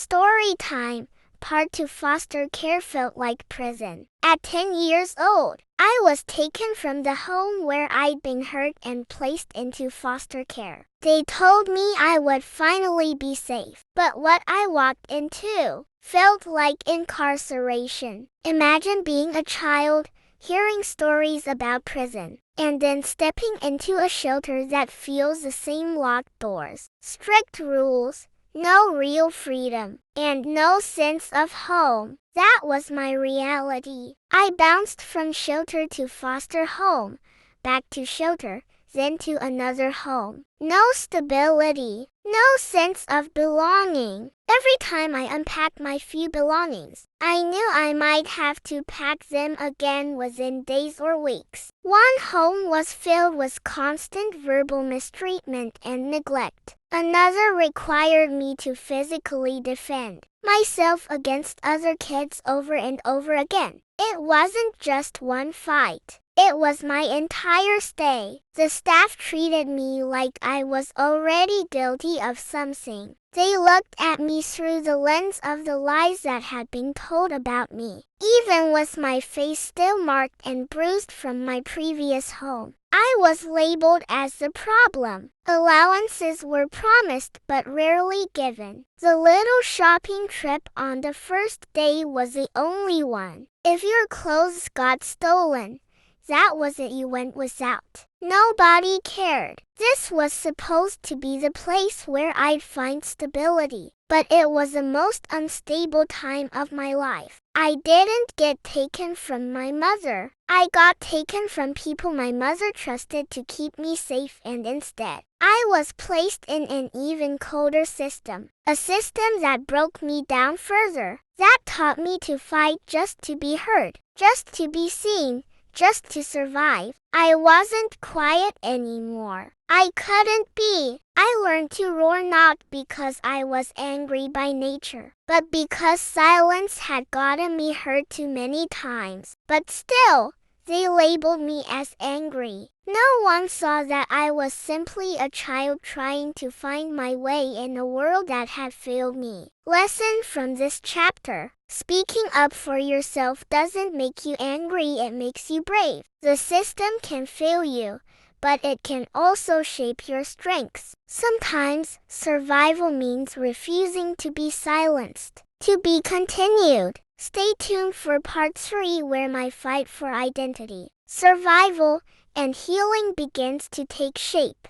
Story time. Part 2. Foster care felt like prison. At 10 years old, I was taken from the home where I'd been hurt and placed into foster care. They told me I would finally be safe, but what I walked into felt like incarceration. Imagine being a child, hearing stories about prison, and then stepping into a shelter that feels the same: locked doors, strict rules, no real freedom, and no sense of home. That was my reality. I bounced from shelter to foster home, back to shelter, then to another home. No stability, no sense of belonging. Every time I unpacked my few belongings, I knew I might have to pack them again within days or weeks. One home was filled with constant verbal mistreatment and neglect. Another required me to physically defend myself against other kids over and over again. It wasn't just one fight. It was my entire stay. The staff treated me like I was already guilty of something. They looked at me through the lens of the lies that had been told about me. Even with my face still marked and bruised from my previous home, I was labeled as the problem. Allowances were promised but rarely given. The little shopping trip on the first day was the only one. If your clothes got stolen, that was it, you went without. Nobody cared. This was supposed to be the place where I'd find stability, but it was the most unstable time of my life. I didn't get taken from my mother. I got taken from people my mother trusted to keep me safe, and instead, I was placed in an even colder system. A system that broke me down further, that taught me to fight just to be heard, just to be seen, just to survive. I wasn't quiet anymore. I couldn't be. I learned to roar not because I was angry by nature, but because silence had gotten me hurt too many times. But still, they labeled me as angry. No one saw that I was simply a child trying to find my way in a world that had failed me. Lesson from this chapter: speaking up for yourself doesn't make you angry, it makes you brave. The system can fail you, but it can also shape your strengths. Sometimes, survival means refusing to be silenced. To be continued. Stay tuned for part 3, where my fight for identity, survival, and healing begins to take shape.